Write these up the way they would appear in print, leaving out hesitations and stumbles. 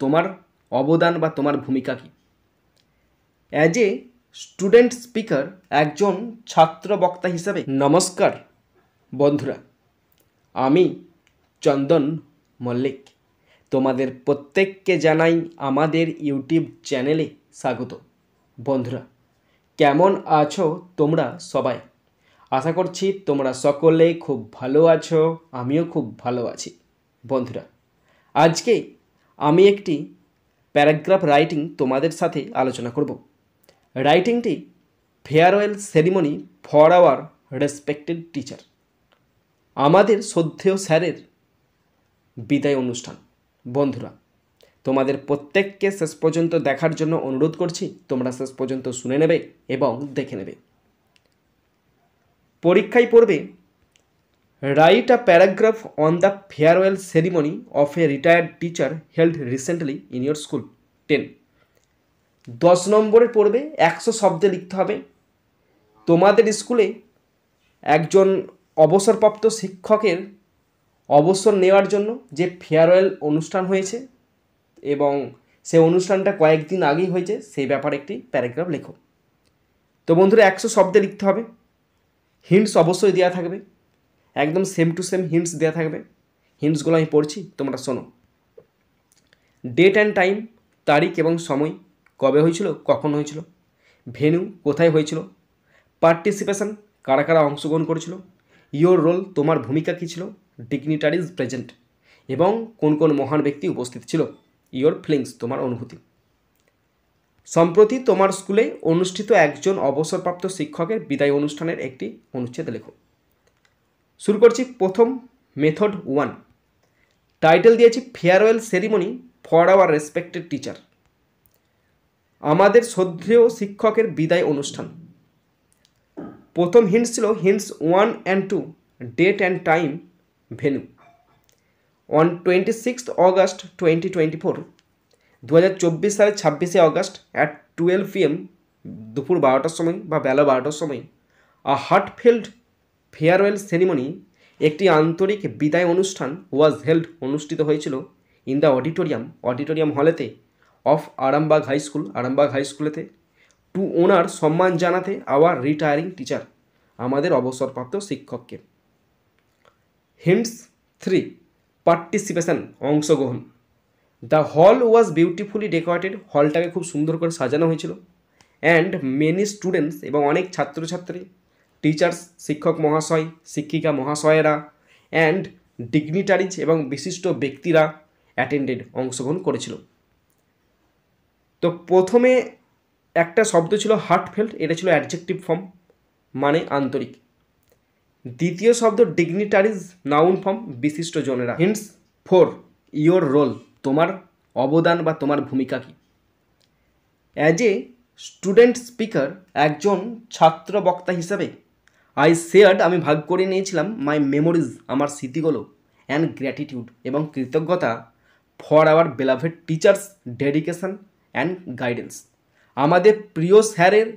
তোমার অবদান বা তোমার ভূমিকা কী? অ্যাজ এ স্টুডেন্ট স্পিকার, একজন ছাত্র বক্তা হিসাবে নমস্কার বন্ধুরা, আমি চন্দন মল্লিক তোমাদের প্রত্যেককে জানাই আমাদের ইউটিউব চ্যানেলে স্বাগত। বন্ধুরা, কেমন আছো তোমরা সবাই? আশা করছি তোমরা সকলে খুব ভালো আছো, আমিও খুব ভালো আছি। বন্ধুরা, আজকে আমি একটি প্যারাগ্রাফ রাইটিং তোমাদের সাথে আলোচনা করব। রাইটিংটি farewell ceremony for our respected teacher, আমাদের শ্রদ্ধেয় স্যারের বিদায় অনুষ্ঠান। বন্ধুরা, তোমাদের প্রত্যেককে শেষ পর্যন্ত দেখার জন্য অনুরোধ করছি, তোমরা শেষ পর্যন্ত শুনে নেবে এবং দেখে নেবে। পরীক্ষায় পড়বে write a paragraph on the farewell ceremony of a retired teacher held recently in your school 10। 10 নম্বরে পড়বে 100 শব্দে লিখতে হবে তোমাদের স্কুলে একজন অবসরপ্রাপ্ত শিক্ষকের অবসর নেওয়ার জন্য যে ফেয়ারওয়েল অনুষ্ঠান হয়েছে এবং সেই অনুষ্ঠানটা কয়েকদিন আগেই হয়েছে, সেই ব্যাপারে একটি প্যারাগ্রাফ লেখো। তো বন্ধুরা, 100 শব্দে লিখতে হবে। হিন্টস অবশ্যই দেওয়া থাকবে, একদম সেম টু সেম হিন্টস দেওয়া থাকবে। হিন্টসগুলো আমি পড়ছি, তোমরা শোনো। ডেট অ্যান্ড টাইম, তারিখ এবং সময়, কবে হয়েছিল, কখন হয়েছিল। ভেন্যু, কোথায় হয়েছিল। পার্টিসিপেশন, কারা কারা অংশগ্রহণ করেছিল। ইয়োর রোল, তোমার ভূমিকা কী ছিল। ডিগনিটারিজ প্রেজেন্ট, এবং কোন কোন মহান ব্যক্তি উপস্থিত ছিল। ইয়োর ফিলিংস, তোমার অনুভূতি। সম্প্রতি তোমার স্কুলে অনুষ্ঠিত একজন অবসরপ্রাপ্ত শিক্ষকের বিদায় অনুষ্ঠানের একটি অনুচ্ছেদ লেখো। শুরু করছি। প্রথম মেথড 1, টাইটেল দিয়েছি farewell ceremony for our respected teacher, আমাদের শ্রদ্ধেয় শিক্ষকের বিদায় অনুষ্ঠান। প্রথম হিন্টস ছিল hints 1 and 2, date and time, venue. On 26 August 2024, 2024 সালের 26শে অগস্ট অ্যাট 12 PM, দুপুর 12টার সময় বা বেলা 12টার সময়, আ হার্টফেল্ড ফেয়ারওয়েল সেরিমনি, একটি আন্তরিক বিদায় অনুষ্ঠান, ওয়াজ হেল্ড, অনুষ্ঠিত হয়েছিল, ইন দ্য অডিটোরিয়াম হলেতে, of Arambagh high school, Arambagh high স্কুলেতে, টু ওনার, সম্মান জানাতে, আওয়ার রিটায়ারিং টিচার, আমাদের অবসরপ্রাপ্ত শিক্ষককে। হিন্টস 3, পার্টিসিপেশন, অংশগ্রহণ। The hall was beautifully decorated, হলটাকে খুব সুন্দর করে সাজানো হয়েছিল। অ্যান্ড মেনি স্টুডেন্টস, এবং অনেক ছাত্রছাত্রী, টিচার্স, শিক্ষক মহাশয়, শিক্ষিকা মহাশয়েরা, অ্যান্ড ডিগনিটারিজ, এবং বিশিষ্ট ব্যক্তিরা অ্যাটেন্ডেড, অংশগ্রহণ করেছিল। তো প্রথমে একটা শব্দ ছিল হার্টফেল্ট, এটা ছিল অ্যাডজেক্টিভ ফর্ম, মানে আন্তরিক। দ্বিতীয় শব্দ ডিগনিটারিজ, নাউন ফর্ম, বিশিষ্ট জনেরা। হিন্টস 4, ইয়োর রোল, তোমার অবদান বা তোমার ভূমিকা কী। অ্যাজ এ স্টুডেন্ট স্পিকার, একজন ছাত্র বক্তা হিসাবে, আই শেয়ার্ড, আমি ভাগ করে নিয়েছিলাম, মাই মেমোরিজ, আমার স্মৃতিগুলো, অ্যান্ড গ্র্যাটিটিউড, এবং কৃতজ্ঞতা, for our beloved teacher's dedication and guidance, আমাদের প্রিয় স্যারের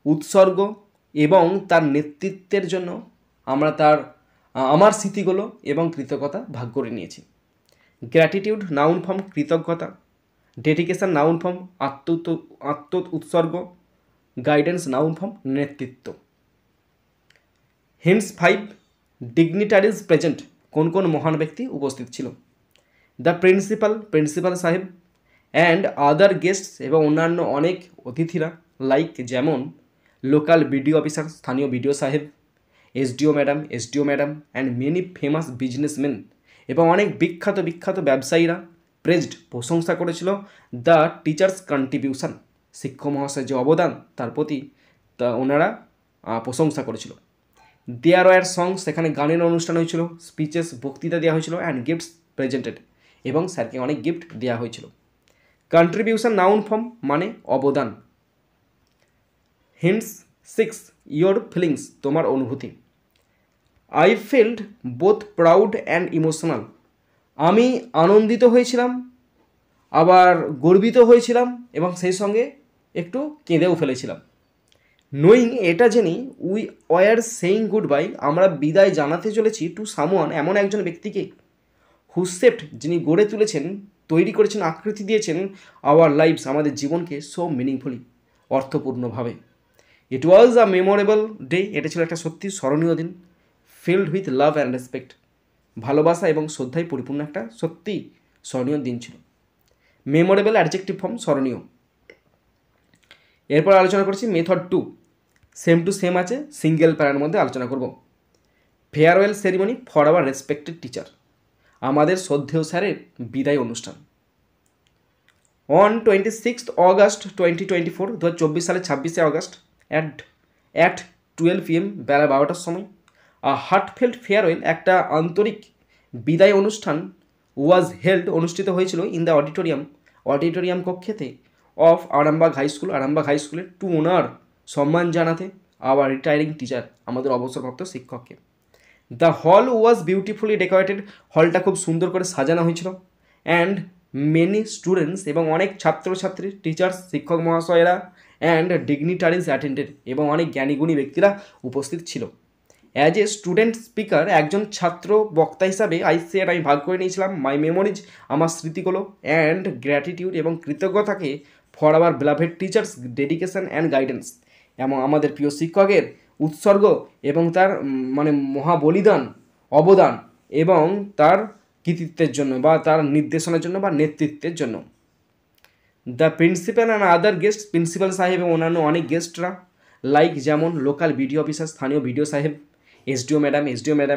উৎসর্গ এবং তার নেতৃত্বের জন্য আমার স্মৃতিগুলো এবং কৃতজ্ঞতা ভাগ করে নিয়েছি। গ্র্যাটিটিউড, নাউন ফর্ম, কৃতজ্ঞতা। ডেডিকেশন, নাউন ফর্ম, আত্ম উৎসর্গ। গাইডেন্স, নাউন ফর্ম, নেতৃত্ব। হিন্টস 5, ডিগনিটারিজ প্রেজেন্ট, কোন কোন মহান ব্যক্তি উপস্থিত ছিল। দ্য প্রিন্সিপাল সাহেব, অ্যান্ড আদার গেস্টস, এবং অন্যান্য অনেক অতিথিরা, লাইক, যেমন লোকাল বিডিও অফিসার, স্থানীয় বিডিও সাহেব, SDO madam, and many famous businessman, এবং অনেক বিখ্যাত ব্যবসায়ীরা, প্রেজড, প্রশংসা করেছিল, দ্য টিচার্স কন্ট্রিবিউশন, শিক্ষক মহাশয়ের যে অবদান তার প্রতি ওনারা প্রশংসা করেছিল। দেয়ার ওয়ার সংস, সেখানে গানের অনুষ্ঠান হয়েছিল, স্পিচেস, বক্তৃতা দেওয়া হয়েছিল, অ্যান্ড গিফটস প্রেজেন্টেড, এবং স্যারকে অনেক গিফট দেওয়া হয়েছিল। কন্ট্রিবিউশন, নাউন ফর্ম, মানে অবদান। হিন্টস 6, ইয়োর ফিলিংস, তোমার অনুভূতি। I felt both proud and emotional, আমি আনন্দিত হয়েছিলাম, আবার গর্বিত হয়েছিলাম, এবং সেই সঙ্গে একটু কেঁদেও ফেলেছিলাম। নোয়িং, এটা জেনে, we were saying good bye, আমরা বিদায় জানাতে চলেছি, টু সামওয়ান, এমন একজন ব্যক্তিকে, হু শেপড, যিনি গড়ে তুলেছেন, তৈরি করেছেন, আকৃতি দিয়েছেন আওয়ার লাইফস, আমাদের জীবনকে সো মিনিংফুলি, অর্থপূর্ণভাবে। It was a memorable day, এটা ছিল একটা সত্যি স্মরণীয় দিন, filled with love and respect, ভালোবাসা এবং শ্রদ্ধায় পরিপূর্ণ একটা সত্যি স্মরণীয় দিন ছিল। মেমোরেবল অ্যাডজেক্টিভ ফর্ম স্মরণীয়। এরপর আলোচনা করছি মেথড 2, সেম টু সেম আছে, সিঙ্গেল প্যারার মধ্যে আলোচনা করব। Farewell ceremony for our respected teacher, আমাদের শ্রদ্ধেয় স্যারের বিদায় অনুষ্ঠান। অন 26 অগস্ট 2024, 2024 সালের 26শে অগস্ট অ্যাট 12 PM, বেলা 12টার সময়, হার্টফেল্ট ফেয়ারওয়েল, একটা আন্তরিক বিদায় অনুষ্ঠান, ওয়াজ হেল্ড, অনুষ্ঠিত হয়েছিল ইন দ্য অডিটোরিয়াম কক্ষেতে of Arambagh high school, Arambagh high স্কুলের, টু ওনার, সম্মান জানাতে আওয়ার রিটায়ারিং টিচার, আমাদের অবসরপ্রাপ্ত শিক্ষককে। The hall was beautifully decorated, হলটা খুব সুন্দর করে সাজানো হয়েছিল। অ্যান্ড মেনি স্টুডেন্টস, এবং অনেক ছাত্রছাত্রী, টিচার্স, শিক্ষক মহাশয়েরা, অ্যান্ড ডিগনিটারিজ অ্যাটেন্ডেড, এবং অনেক জ্ঞানীগুণী ব্যক্তিরা উপস্থিত ছিল। অ্যাজ এ স্টুডেন্ট স্পিকার, একজন ছাত্র বক্তা হিসাবে, আমি ভাগ করে নিয়েছিলাম মাই মেমোরিজ, আমার স্মৃতিগুলো, অ্যান্ড গ্র্যাটিটিউড, এবং কৃতজ্ঞতাকে, for our beloved teacher's dedication and guidance, এবং আমাদের প্রিয় শিক্ষকের উৎসর্গ এবং তার মহাবলিদান, অবদান এবং তার কৃতিত্বের জন্য বা তার নির্দেশনার জন্য বা নেতৃত্বের জন্য। The principal and other guest, principal সাহেব এবং অন্যান্য অনেক গেস্টরা, লাইক যেমন লোকাল বিডিও অফিসার, স্থানীয় বিডিও সাহেব, SDO madam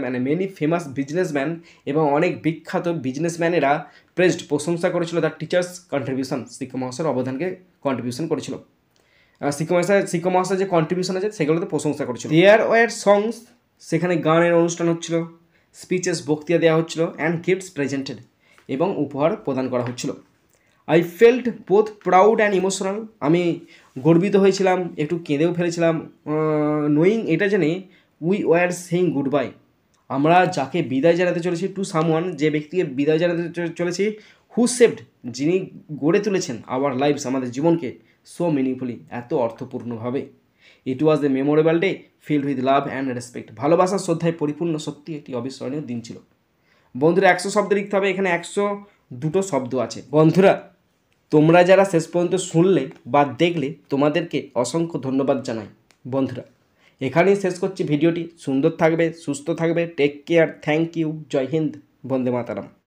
and many famous businessman, এবং অনেক বিখ্যাত বিজনেসম্যানেরা প্রেজড, প্রশংসা করেছিল দ্য টিচার্স কন্ট্রিবিউশন, শিক্ষক মহাশয়ের অবদানকে কন্ট্রিবিউশন করেছিল। শিক্ষক মহাশয়ের যে কন্ট্রিবিউশন আছে সেগুলোতে প্রশংসা করেছিল। দেয়ার ওয়ার সংস, সেখানে গানের অনুষ্ঠান হচ্ছিল, স্পিচেস, বক্তৃতা দেওয়া হচ্ছিল, অ্যান্ড গিফটস প্রেজেন্টেড, এবং উপহার প্রদান করা হচ্ছিল। I felt both proud and emotional, আমি গর্বিত হয়েছিলাম, একটু কেঁদেও ফেলেছিলাম, নোয়িং, এটা জেনে, we were saying good bye, আমরা যাকে বিদায় জানাতে চলেছি, টু সামওয়ান, যে ব্যক্তিকে বিদায় জানাতে চলেছি, হু সেভড, যিনি গড়ে তুলেছেন আওয়ার লাইফস, আমাদের জীবনকে, সো মিনিংফুলি, এত অর্থপূর্ণভাবে। It was a memorable day filled with love and respect, ভালোবাসার শ্রদ্ধায় পরিপূর্ণ, সত্যি একটি অবিস্মরণীয় দিন ছিল। বন্ধুরা 100 শব্দ লিখতে হবে, এখানে 102টো শব্দ আছে। বন্ধুরা তোমরা যারা শেষ পর্যন্ত শুনলে বা দেখলে, তোমাদেরকে অসংখ্য ধন্যবাদ জানাই। বন্ধুরা এখানেই শেষ করছি ভিডিওটি। সুন্দর থাকবে, সুস্থ থাকবে, টেক কেয়ার, থ্যাংক ইউ, জয় হিন্দ, বন্দে মাতারাম।